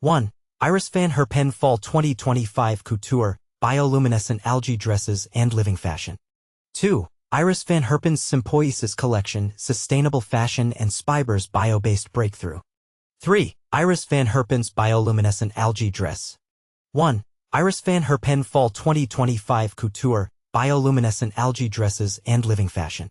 1. Iris Van Herpen Fall 2025 Couture, Bioluminescent Algae Dresses and Living Fashion. 2. Iris Van Herpen's Sympoiesis Collection, Sustainable Fashion and Spiber's Bio-Based Breakthrough. 3. Iris Van Herpen's Bioluminescent Algae Dress. 1. Iris Van Herpen Fall 2025 Couture, Bioluminescent Algae Dresses and Living Fashion.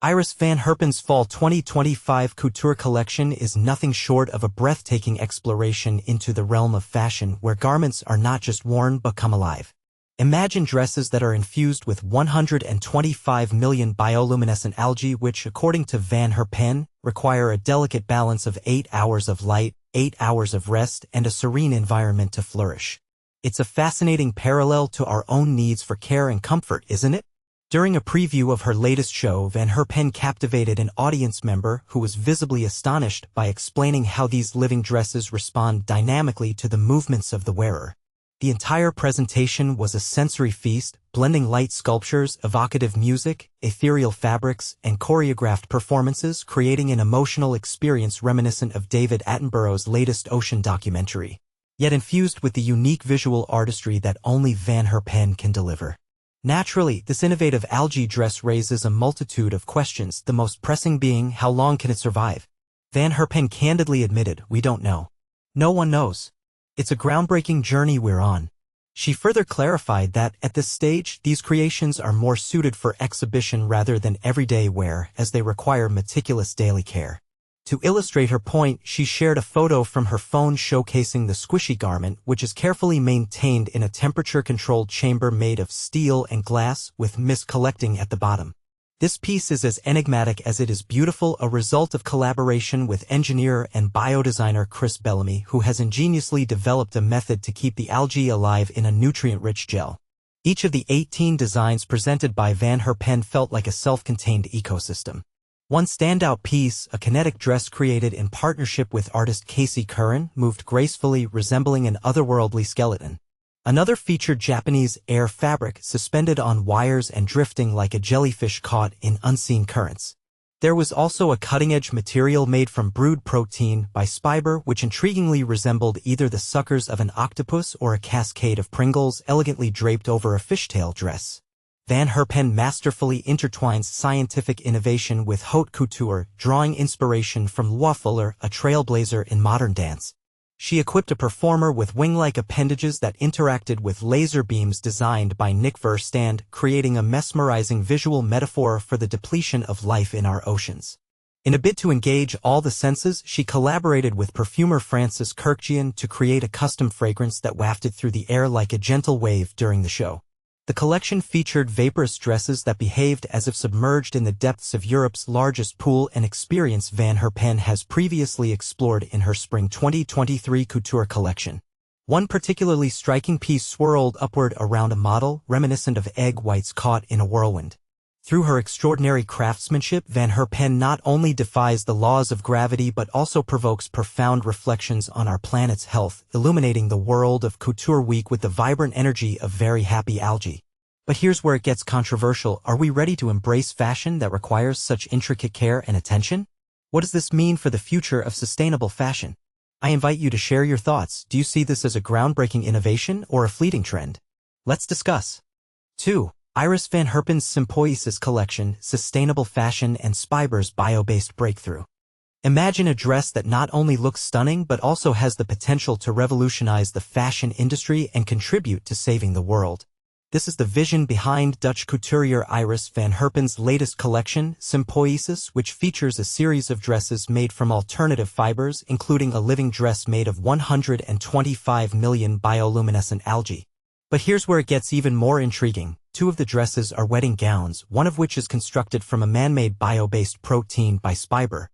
Iris Van Herpen's Fall 2025 Couture collection is nothing short of a breathtaking exploration into the realm of fashion where garments are not just worn but come alive. Imagine dresses that are infused with 125 million bioluminescent algae which, according to Van Herpen, require a delicate balance of 8 hours of light, 8 hours of rest, and a serene environment to flourish. It's a fascinating parallel to our own needs for care and comfort, isn't it? During a preview of her latest show, Van Herpen captivated an audience member who was visibly astonished by explaining how these living dresses respond dynamically to the movements of the wearer. The entire presentation was a sensory feast, blending light sculptures, evocative music, ethereal fabrics, and choreographed performances, creating an emotional experience reminiscent of David Attenborough's latest ocean documentary, yet infused with the unique visual artistry that only Van Herpen can deliver. Naturally, this innovative algae dress raises a multitude of questions, the most pressing being, how long can it survive? Van Herpen candidly admitted, "We don't know. No one knows. It's a groundbreaking journey we're on." She further clarified that, at this stage, these creations are more suited for exhibition rather than everyday wear, as they require meticulous daily care. To illustrate her point, she shared a photo from her phone showcasing the squishy garment, which is carefully maintained in a temperature-controlled chamber made of steel and glass, with mist collecting at the bottom. This piece is as enigmatic as it is beautiful, a result of collaboration with engineer and biodesigner Chris Bellamy, who has ingeniously developed a method to keep the algae alive in a nutrient-rich gel. Each of the 18 designs presented by Van Herpen felt like a self-contained ecosystem. One standout piece, a kinetic dress created in partnership with artist Casey Curran, moved gracefully, resembling an otherworldly skeleton. Another featured Japanese air fabric suspended on wires and drifting like a jellyfish caught in unseen currents. There was also a cutting-edge material made from Brewed protein by Spiber, which intriguingly resembled either the suckers of an octopus or a cascade of Pringles elegantly draped over a fishtail dress. Van Herpen masterfully intertwines scientific innovation with haute couture, drawing inspiration from Lois Fuller, a trailblazer in modern dance. She equipped a performer with wing-like appendages that interacted with laser beams designed by Nick Verstand, creating a mesmerizing visual metaphor for the depletion of life in our oceans. In a bid to engage all the senses, she collaborated with perfumer Francis Kirkjian to create a custom fragrance that wafted through the air like a gentle wave during the show. The collection featured vaporous dresses that behaved as if submerged in the depths of Europe's largest pool, an experience Van Herpen has previously explored in her Spring 2023 Couture collection. One particularly striking piece swirled upward around a model, reminiscent of egg whites caught in a whirlwind. Through her extraordinary craftsmanship, Van Herpen not only defies the laws of gravity but also provokes profound reflections on our planet's health, illuminating the world of Couture Week with the vibrant energy of very happy algae. But here's where it gets controversial. Are we ready to embrace fashion that requires such intricate care and attention? What does this mean for the future of sustainable fashion? I invite you to share your thoughts. Do you see this as a groundbreaking innovation or a fleeting trend? Let's discuss. 2. Iris Van Herpen's Sympoiesis Collection, Sustainable Fashion and Spiber's Bio-Based Breakthrough. Imagine a dress that not only looks stunning but also has the potential to revolutionize the fashion industry and contribute to saving the world. This is the vision behind Dutch couturier Iris Van Herpen's latest collection, Sympoiesis, which features a series of dresses made from alternative fibers, including a living dress made of 125 million bioluminescent algae. But here's where it gets even more intriguing. 2 of the dresses are wedding gowns, one of which is constructed from a man-made bio-based protein by Spiber,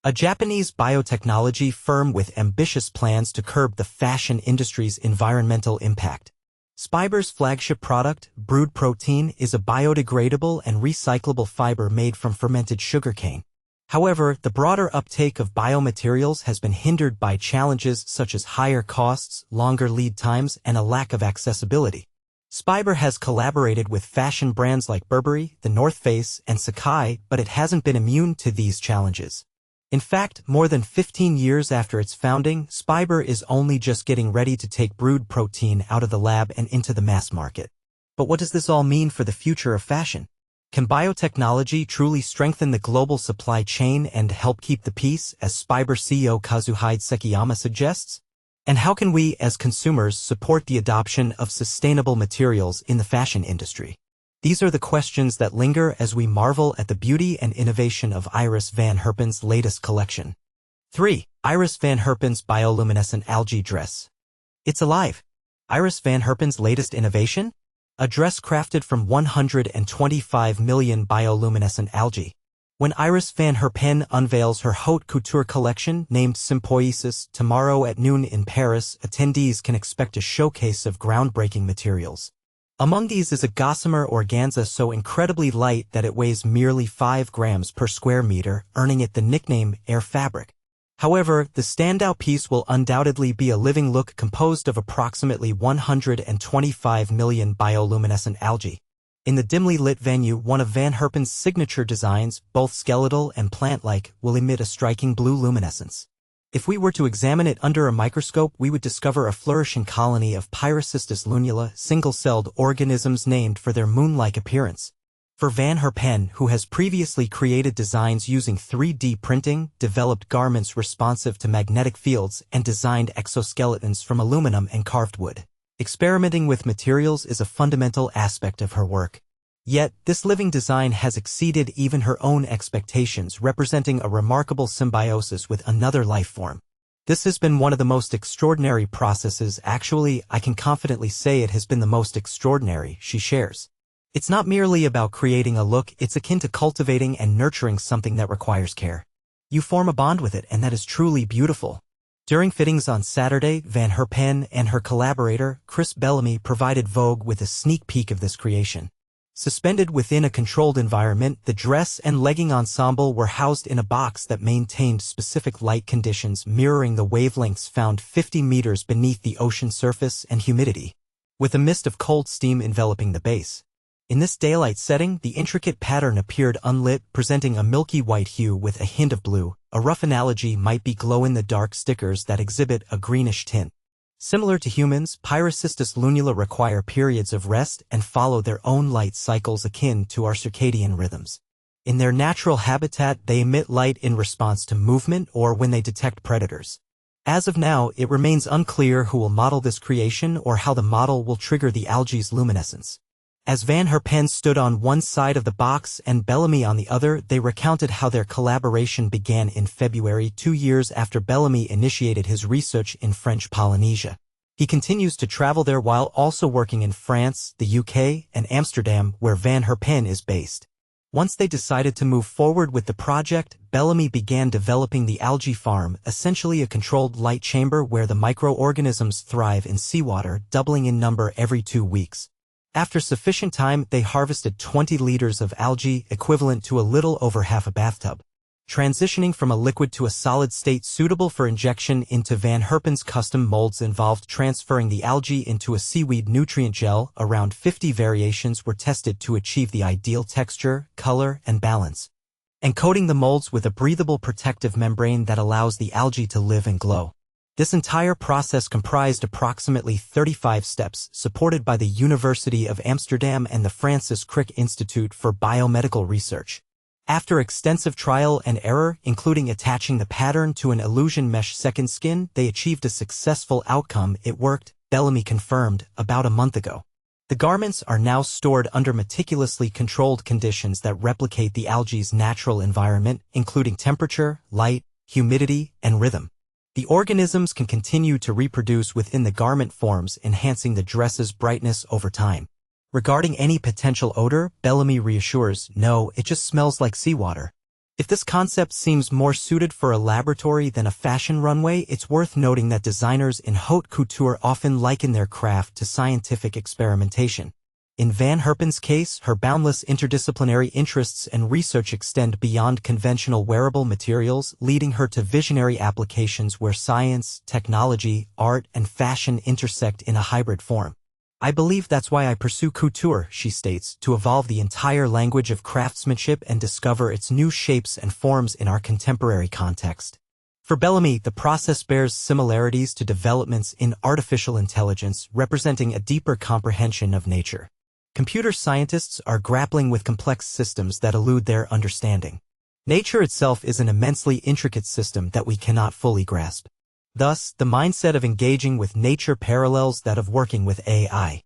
a Japanese biotechnology firm with ambitious plans to curb the fashion industry's environmental impact. Spiber's flagship product, Brewed protein, is a biodegradable and recyclable fiber made from fermented sugarcane. However, the broader uptake of biomaterials has been hindered by challenges such as higher costs, longer lead times, and a lack of accessibility. Spiber has collaborated with fashion brands like Burberry, The North Face, and Sakai, but it hasn't been immune to these challenges. In fact, more than 15 years after its founding, Spiber is only just getting ready to take Brewed protein out of the lab and into the mass market. But what does this all mean for the future of fashion? Can biotechnology truly strengthen the global supply chain and help keep the peace, as Spiber CEO Kazuhide Sekiyama suggests? And how can we, as consumers, support the adoption of sustainable materials in the fashion industry? These are the questions that linger as we marvel at the beauty and innovation of Iris Van Herpen's latest collection. 3. Iris Van Herpen's bioluminescent algae dress. It's alive. Iris Van Herpen's latest innovation? A dress crafted from 125 million bioluminescent algae. When Iris Van Herpen unveils her Haute Couture collection named Sympoiesis tomorrow at noon in Paris, attendees can expect a showcase of groundbreaking materials. Among these is a gossamer organza so incredibly light that it weighs merely 5 grams per square meter, earning it the nickname Air Fabric. However, the standout piece will undoubtedly be a living look composed of approximately 125 million bioluminescent algae. In the dimly lit venue, one of Van Herpen's signature designs, both skeletal and plant-like, will emit a striking blue luminescence. If we were to examine it under a microscope, we would discover a flourishing colony of Pyrocystis lunula, single-celled organisms named for their moon-like appearance. For Van Herpen, who has previously created designs using 3D printing, developed garments responsive to magnetic fields, and designed exoskeletons from aluminum and carved wood, experimenting with materials is a fundamental aspect of her work. Yet, this living design has exceeded even her own expectations, representing a remarkable symbiosis with another life form. This has been one of the most extraordinary processes. Actually, I can confidently say it has been the most extraordinary, she shares. It's not merely about creating a look, it's akin to cultivating and nurturing something that requires care. You form a bond with it, and that is truly beautiful. During fittings on Saturday, Van Herpen and her collaborator, Chris Bellamy, provided Vogue with a sneak peek of this creation. Suspended within a controlled environment, the dress and legging ensemble were housed in a box that maintained specific light conditions mirroring the wavelengths found 50 meters beneath the ocean surface and humidity, with a mist of cold steam enveloping the base. In this daylight setting, the intricate pattern appeared unlit, presenting a milky white hue with a hint of blue. A rough analogy might be glow-in-the-dark stickers that exhibit a greenish tint. Similar to humans, Pyrocystis lunula require periods of rest and follow their own light cycles akin to our circadian rhythms. In their natural habitat, they emit light in response to movement or when they detect predators. As of now, it remains unclear who will model this creation or how the model will trigger the algae's luminescence. As Van Herpen stood on one side of the box and Bellamy on the other, they recounted how their collaboration began in February, 2 years after Bellamy initiated his research in French Polynesia. He continues to travel there while also working in France, the UK, and Amsterdam, where Van Herpen is based. Once they decided to move forward with the project, Bellamy began developing the algae farm, essentially a controlled light chamber where the microorganisms thrive in seawater, doubling in number every 2 weeks. After sufficient time, they harvested 20 liters of algae, equivalent to a little over half a bathtub. Transitioning from a liquid to a solid state suitable for injection into Van Herpen's custom molds involved transferring the algae into a seaweed nutrient gel. Around 50 variations were tested to achieve the ideal texture, color, and balance, and coating the molds with a breathable protective membrane that allows the algae to live and glow. This entire process comprised approximately 35 steps, supported by the University of Amsterdam and the Francis Crick Institute for Biomedical Research. After extensive trial and error, including attaching the pattern to an illusion mesh second skin, they achieved a successful outcome. It worked, Bellamy confirmed, about a month ago. The garments are now stored under meticulously controlled conditions that replicate the algae's natural environment, including temperature, light, humidity, and rhythm. The organisms can continue to reproduce within the garment forms, enhancing the dress's brightness over time. Regarding any potential odor, Bellamy reassures, no, it just smells like seawater. If this concept seems more suited for a laboratory than a fashion runway, it's worth noting that designers in haute couture often liken their craft to scientific experimentation. In Van Herpen's case, her boundless interdisciplinary interests and research extend beyond conventional wearable materials, leading her to visionary applications where science, technology, art, and fashion intersect in a hybrid form. I believe that's why I pursue couture, she states, to evolve the entire language of craftsmanship and discover its new shapes and forms in our contemporary context. For Bellamy, the process bears similarities to developments in artificial intelligence, representing a deeper comprehension of nature. Computer scientists are grappling with complex systems that elude their understanding. Nature itself is an immensely intricate system that we cannot fully grasp. Thus, the mindset of engaging with nature parallels that of working with AI.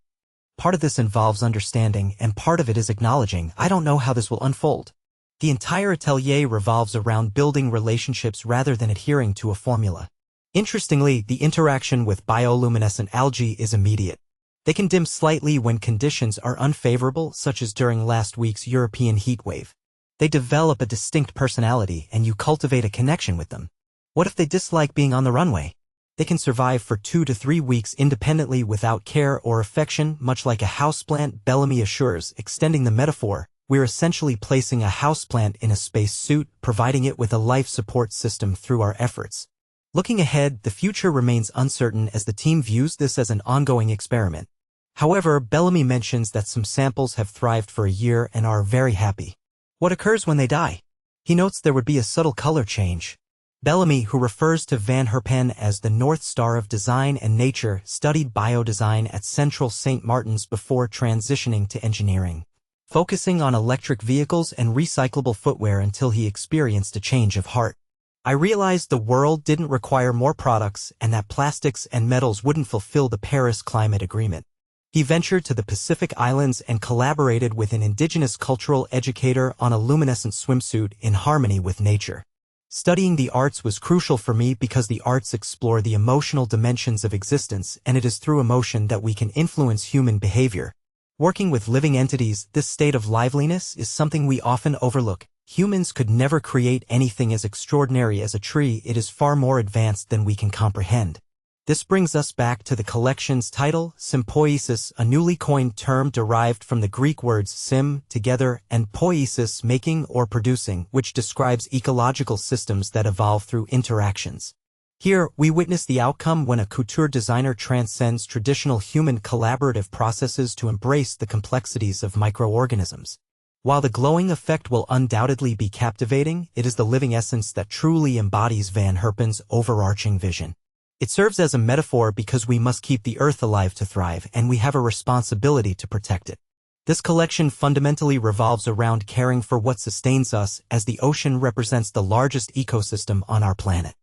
Part of this involves understanding, and part of it is acknowledging, I don't know how this will unfold. The entire atelier revolves around building relationships rather than adhering to a formula. Interestingly, the interaction with bioluminescent algae is immediate. They can dim slightly when conditions are unfavorable, such as during last week's European heat wave. They develop a distinct personality, and you cultivate a connection with them. What if they dislike being on the runway? They can survive for 2 to 3 weeks independently without care or affection, much like a houseplant, Bellamy assures, extending the metaphor. We're essentially placing a houseplant in a space suit, providing it with a life support system through our efforts. Looking ahead, the future remains uncertain as the team views this as an ongoing experiment. However, Bellamy mentions that some samples have thrived for a year and are very happy. What occurs when they die? He notes there would be a subtle color change. Bellamy, who refers to Van Herpen as the North Star of design and nature, studied biodesign at Central St. Martin's before transitioning to engineering, focusing on electric vehicles and recyclable footwear until he experienced a change of heart. I realized the world didn't require more products and that plastics and metals wouldn't fulfill the Paris Climate Agreement. He ventured to the Pacific Islands and collaborated with an indigenous cultural educator on a luminescent swimsuit in harmony with nature. Studying the arts was crucial for me because the arts explore the emotional dimensions of existence, and it is through emotion that we can influence human behavior. Working with living entities, this state of liveliness is something we often overlook. Humans could never create anything as extraordinary as a tree. It is far more advanced than we can comprehend. This brings us back to the collection's title, Sympoiesis, a newly coined term derived from the Greek words sym, together, and poiesis, making or producing, which describes ecological systems that evolve through interactions. Here, we witness the outcome when a couture designer transcends traditional human collaborative processes to embrace the complexities of microorganisms. While the glowing effect will undoubtedly be captivating, it is the living essence that truly embodies Van Herpen's overarching vision. It serves as a metaphor because we must keep the earth alive to thrive, and we have a responsibility to protect it. This collection fundamentally revolves around caring for what sustains us, as the ocean represents the largest ecosystem on our planet.